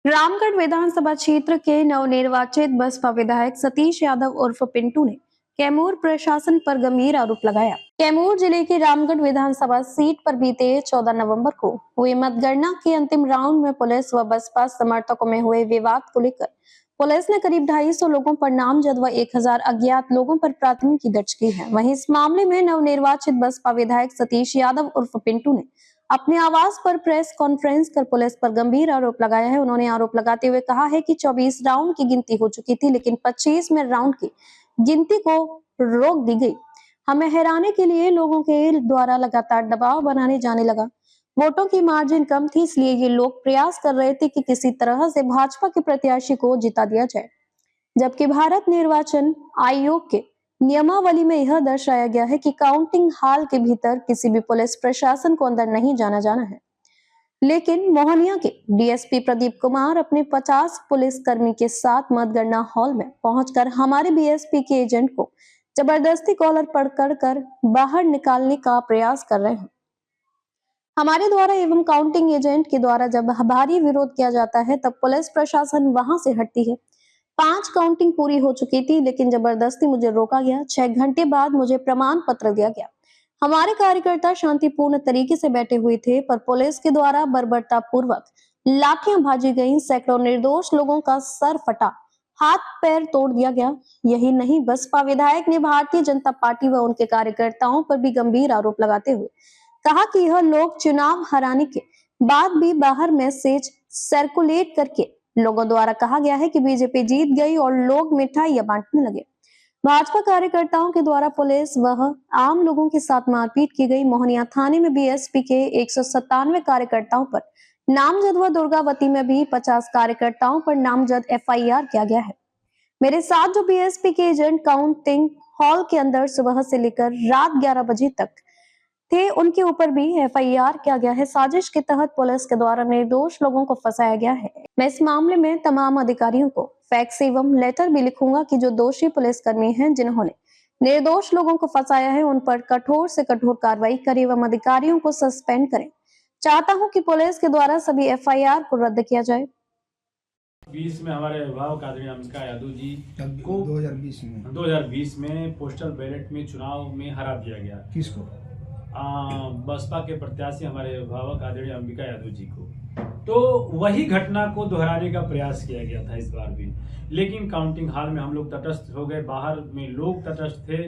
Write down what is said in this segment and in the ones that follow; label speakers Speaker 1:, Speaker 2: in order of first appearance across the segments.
Speaker 1: रामगढ़ विधानसभा क्षेत्र के नवनिर्वाचित बसपा विधायक सतीश यादव उर्फ पिंटू ने कैमूर प्रशासन पर गंभीर आरोप लगाया। कैमूर जिले के रामगढ़ विधानसभा सीट पर बीते 14 नवंबर को हुई मतगणना के अंतिम राउंड में पुलिस व बसपा समर्थकों में हुए विवाद को लेकर पुलिस ने करीब 250 लोगों पर नामजद व 1000 अज्ञात लोगों पर प्राथमिकी दर्ज की है। वहीं इस मामले में नवनिर्वाचित बसपा विधायक सतीश यादव उर्फ पिंटू ने अपने आवास पर प्रेस कॉन्फ्रेंस कर पुलिस पर गंभीर आरोप लगाया है। उन्होंने आरोप लगाते हुए कहा है कि 24 राउंड की गिनती हो चुकी थी, लेकिन 25 में राउंड की गिनती को रोक दी गई। हमें हैरानी के लिए लोगों के द्वारा लगातार दबाव बनाने जाने लगा। वोटों की मार्जिन कम थी, इसलिए ये लोग प्रयास कर रहे थे कि किसी तरह से भाजपा के प्रत्याशी को जिता दिया जाए, जबकि भारत निर्वाचन आयोग के नियमावली में यह दर्शाया गया है कि काउंटिंग हॉल के भीतर किसी भी पुलिस प्रशासन को अंदर नहीं जाना है। लेकिन मोहनिया के डीएसपी प्रदीप कुमार अपने 50 पुलिस कर्मी के साथ मतगणना हॉल में पहुंचकर हमारे बीएसपी के एजेंट को जबरदस्ती कॉलर पकड़ बाहर निकालने का प्रयास कर रहे हैं। हमारे द्वारा एवं काउंटिंग एजेंट के द्वारा जब भारी विरोध किया जाता है, तब पुलिस प्रशासन वहां से हटती है। 5 काउंटिंग पूरी हो चुकी थी, लेकिन जबरदस्ती मुझे रोका गया। 6 घंटे बाद मुझे प्रमाण पत्र दिया गया। हमारे कार्यकर्ता शांतिपूर्ण तरीके से बैठे हुए थे, पर पुलिस के द्वारा बर्बरता पूर्वक लाठियां भाजी गईं। सैकड़ों निर्दोष लोगों का सर फटा, हाथ पैर तोड़ दिया गया। यही नहीं, बसपा विधायक ने भारतीय जनता पार्टी व उनके कार्यकर्ताओं पर भी गंभीर आरोप लगाते हुए कहा कि यह लोग चुनाव हराने के बाद भी बाहर मैसेज सर्कुलेट करके लोगों द्वारा कहा गया है कि बीजेपी जीत गई और लोग मिठाइयां बांटने लगे। भाजपा कार्यकर्ताओं के द्वारा पुलिस व आम लोगों के साथ मारपीट की गई। मोहनिया थाने में बीएसपी के 197 कार्यकर्ताओं पर नामजद व दुर्गावती में भी 50 कार्यकर्ताओं पर नामजद एफआईआर किया गया है। मेरे साथ जो बीएसपी के एजेंट काउंटिंग हॉल के अंदर सुबह से लेकर रात 11 बजे तक थे, उनके ऊपर भी एफआईआर किया गया है। साजिश के तहत पुलिस के द्वारा निर्दोष लोगों को फंसाया गया है। मैं इस मामले में तमाम अधिकारियों को फैक्स एवं लेटर भी लिखूंगा कि जो दोषी पुलिसकर्मी हैं जिन्होंने निर्दोष लोगों को फंसाया है, उन पर कठोर से कठोर कार्रवाई करें एवं अधिकारियों को सस्पेंड करें। चाहता हूं कि पुलिस के द्वारा सभी एफआईआर को रद्द किया जाए।
Speaker 2: 20 में हमारे अभिभावक आदरणीय अंबिका यादव जी को 2020 में पोस्टल बैलेट में चुनाव में हरा दिया गया।
Speaker 3: किसको?
Speaker 2: बसपा के प्रत्याशी हमारे अभिभावक आदरणीय अंबिका यादव जी को। तो वही घटना को दोहराने का प्रयास किया गया था इस बार भी, लेकिन काउंटिंग हॉल में हम लोग तटस्थ हो गए, बाहर में लोग तटस्थ थे।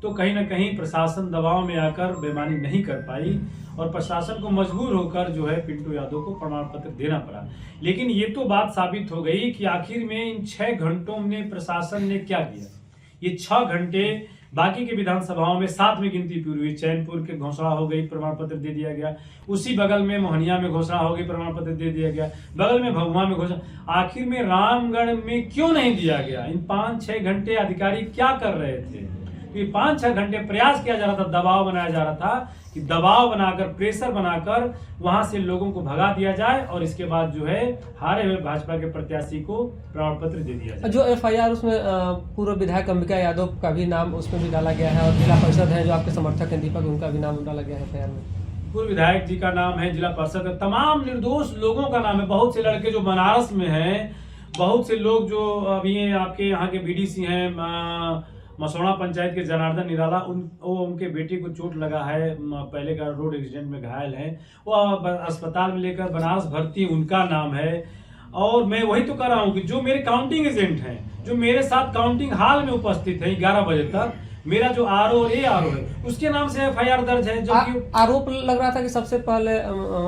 Speaker 2: तो कहीं ना कहीं प्रशासन दबाव में आकर बेईमानी नहीं कर पाई और प्रशासन को मजबूर होकर जो है पिंटू यादव को प्रमाण पत्र देना पड़ा। लेकिन ये तो बात साबित हो गई कि आखिर में इन 6 घंटों में प्रशासन ने क्या किया। ये 6 घंटे बाकी के विधानसभाओं में 7 में गिनती पूरी हुई। चैनपुर के घोषणा हो गई, प्रमाण पत्र दे दिया गया। उसी बगल में मोहनिया में घोषणा हो गई, प्रमाण पत्र दे दिया गया। बगल में भभुआ में घोषणा। आखिर में रामगढ़ में क्यों नहीं दिया गया? इन 5-6 घंटे अधिकारी क्या कर रहे थे? तो 5-6 घंटे प्रयास किया जा रहा था, दबाव बनाया जा रहा था कि दबाव बनाकर, प्रेशर बनाकर वहां से लोगों को भगा दिया जाए और इसके बाद जो है हारे हुए भाजपा के प्रत्याशी को प्रमाण पत्र दे दिया जाए।
Speaker 4: जो एफआईआर उसमें पूर्व विधायक अंबिका यादव का भी नाम उसमें भी डाला गया है और जिला परिषद है जो आपके समर्थक हैं दीपक, उनका भी नाम डाला गया है एफआईआर में।
Speaker 2: पूर्व विधायक जी का नाम है, जिला परिषद है, तमाम निर्दोष लोगों का नाम है। बहुत से लड़के जो बनारस में हैं, बहुत से लोग जो अभी आपके यहाँ के बीडीसी हैं, मसौड़ा पंचायत के जनार्दन निराला, उनके बेटे को चोट लगा है, पहले का रोड एक्सीडेंट में घायल है, वो अस्पताल में लेकर बनारस भर्ती, उनका नाम है। और मैं वही तो कर रहा हूँ कि जो मेरे काउंटिंग एजेंट हैं, जो मेरे साथ काउंटिंग हॉल में उपस्थित है 11 बजे तक, मेरा जो आरओ और एआरओ है उसके नाम से एफआईआर दर्ज है। जो
Speaker 4: आरोप लग रहा था कि सबसे पहले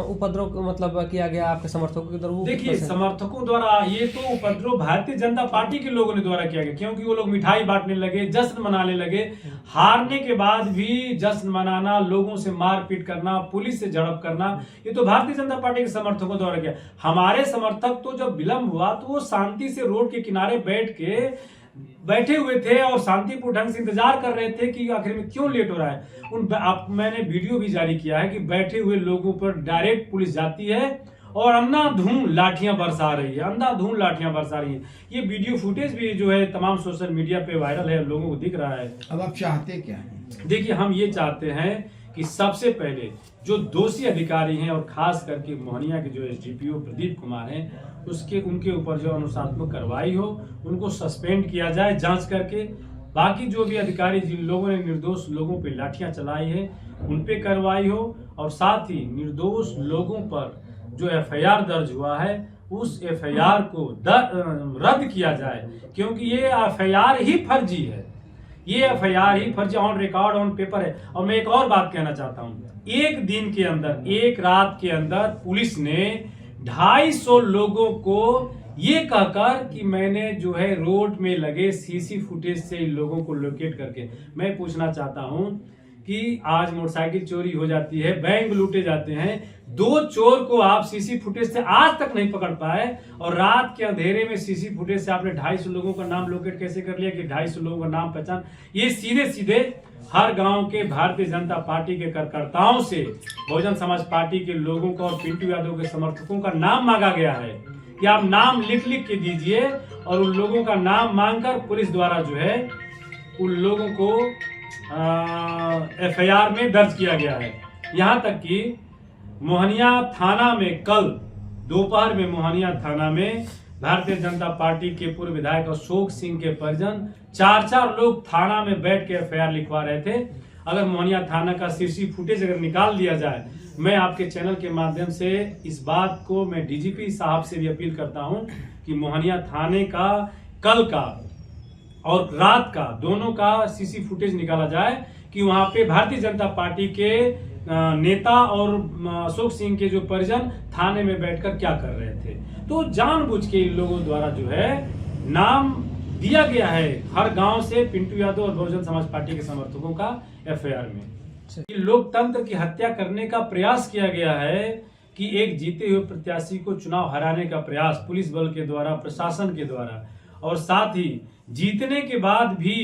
Speaker 4: उपद्रव मतलब किया गया आपके समर्थकों के द्वारा।
Speaker 2: देखिए, समर्थकों द्वारा ये तो उपद्रव भारतीय जनता पार्टी के लोगों ने द्वारा किया गया, क्योंकि वो लोग मिठाई बांटने लगे, जश्न मनाने लगे। हारने के बाद भी जश्न मनाना, लोगों से मारपीट करना, पुलिस से झड़प करना, ये तो भारतीय जनता पार्टी के समर्थकों द्वारा किया। हमारे समर्थक तो जब विलंब हुआ तो वो शांति से रोड के किनारे बैठे हुए थे और शांतिपूर्ण ढंग से इंतजार कर रहे थे कि आखिर में क्यों लेट हो रहा है। मैंने वीडियो भी जारी किया है कि बैठे हुए लोगों पर डायरेक्ट पुलिस जाती है और अंधाधुंध लाठियां बरसा रही है, अंधाधुंध लाठियां बरसा रही है। ये वीडियो फुटेज भी जो है तमाम सोशल मीडिया पे वायरल है, लोगों को दिख रहा है।
Speaker 3: अब आप चाहते क्या हैं?
Speaker 2: देखिए, हम ये चाहते हैं कि सबसे पहले जो दोषी अधिकारी हैं और खास करके मोहनिया के जो एसडीपीओ प्रदीप कुमार हैं, उसके उनके ऊपर जो अनुशासनात्मक कार्रवाई हो, उनको सस्पेंड किया जाए जांच करके। बाकी जो भी अधिकारी जिन लोगों ने निर्दोष लोगों पे लाठियां चलाई है उन पे कार्रवाई हो, और साथ ही निर्दोष लोगों पर जो एफआईआर दर्ज हुआ है उस एफआईआर को रद्द किया जाए, क्योंकि ये एफआईआर ही फर्जी है, ये एफआईआर ही फर्जी ऑन रिकॉर्ड ऑन पेपर है। और मैं एक और बात कहना चाहता हूँ, एक दिन के अंदर, एक रात के अंदर पुलिस ने 250 लोगों को ये कहकर कि मैंने जो है रोड में लगे सीसी फुटेज से इन लोगों को लोकेट करके, मैं पूछना चाहता हूं कि आज मोटरसाइकिल चोरी हो जाती है, बैंक लूटे जाते हैं, 2 चोर को आप सीसी फुटेज से आज तक नहीं पकड़ पाए, और रात के अंधेरे में सीसी फुटेज से आपने 250 लोगों का नाम लोकेट कैसे कर लिया कि 250 लोगों का नाम पहचान। ये सीधे सीधे हर गांव के भारतीय जनता पार्टी के कार्यकर्ताओं से बहुजन समाज पार्टी के लोगों का और पिंटू यादव के समर्थकों का नाम मांगा गया है कि आप नाम लिख के दीजिए, और उन लोगों का नाम मांगकर पुलिस द्वारा जो है उन लोगों को एफआईआर में दर्ज किया गया है। यहां तक कि मोहनिया थाना में कल दोपहर में मोहनिया थाना में भारतीय जनता पार्टी के पूर्व विधायक अशोक सिंह के परिजन 4 लोग थाना में बैठ के एफआईआर लिखवा रहे थे। अगर मोहनिया थाना का सीसी फुटेज अगर निकाल दिया जाए, मैं आपके चैनल के माध्यम से इस बात को मैं डीजीपी साहब से भी अपील करता हूं कि मोहनिया थाने का कल का और रात का दोनों का सीसी फुटेज निकाला जाए कि वहां पे भारतीय जनता पार्टी के नेता और अशोक सिंह के जो परिजन थाने में बैठकर क्या कर रहे थे। तो जानबूझ के इन लोगों द्वारा जो है नाम दिया गया है हर गांव से पिंटू यादव और बहुजन समाज पार्टी के समर्थकों का एफआईआर में। लोकतंत्र की हत्या करने का प्रयास किया गया है कि एक जीते हुए प्रत्याशी को चुनाव हराने का प्रयास पुलिस बल के द्वारा, प्रशासन के द्वारा, और साथ ही जीतने के बाद भी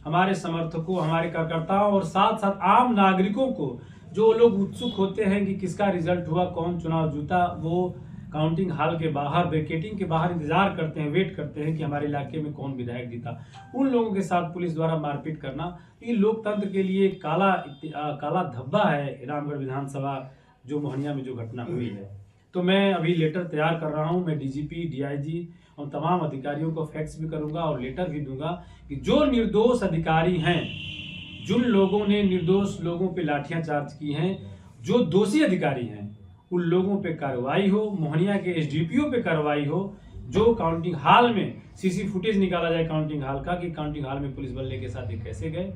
Speaker 2: हमारे समर्थकों, हमारे कार्यकर्ताओं और साथ साथ आम नागरिकों को जो लोग उत्सुक होते हैं कि किसका रिजल्ट हुआ, कौन चुनाव जीता, वो काउंटिंग हॉल के बाहर, बैरिकेडिंग के बाहर इंतजार करते हैं, वेट करते हैं कि हमारे इलाके में कौन विधायक जीता। उन लोगों के साथ पुलिस द्वारा मारपीट करना ये लोकतंत्र के लिए काला धब्बा है। रामगढ़ विधानसभा जो मोहनिया में जो घटना हुई है, तो मैं अभी लेटर तैयार कर रहा हूं। मैं डीजीपी, डीआईजी और तमाम अधिकारियों को फैक्स भी करूंगा और लेटर भी दूंगा कि जो निर्दोष अधिकारी हैं, जिन लोगों ने निर्दोष लोगों पे लाठियां चार्ज की हैं, जो दोषी अधिकारी हैं, उन लोगों पे कार्रवाई हो, मोहनिया के एसडीपीओ पे कार्रवाई हो, जो काउंटिंग हॉल में सीसी फुटेज निकाला जाए काउंटिंग हॉल का कि काउंटिंग हॉल में पुलिस बल के साथ ये कैसे गए,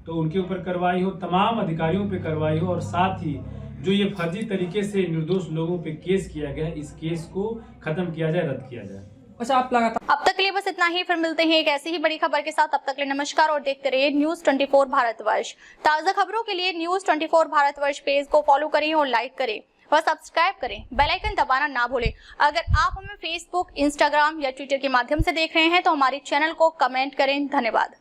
Speaker 2: तो उनके ऊपर कार्रवाई हो, तमाम अधिकारियों पे कार्रवाई हो, और साथ ही जो ये फर्जी तरीके से निर्दोष लोगों पे केस किया गया इस केस को खत्म किया जाए, रद्द किया जाए।
Speaker 4: अच्छा, आप लगातार
Speaker 5: अब तक के लिए बस इतना ही, फिर मिलते हैं एक ऐसी ही बड़ी खबर के साथ। तब तक के लिए नमस्कार और देखते रहिए न्यूज़ 24 भारतवर्ष। ताजा खबरों के लिए न्यूज़ 24 भारतवर्ष पेज को फॉलो करें और लाइक करें और सब्सक्राइब करें, बेल आइकन दबाना ना भूलें। अगर आप हमें फेसबुक, इंस्टाग्राम या ट्विटर के माध्यम से देख रहे हैं तो हमारे चैनल को कमेंट करें। धन्यवाद।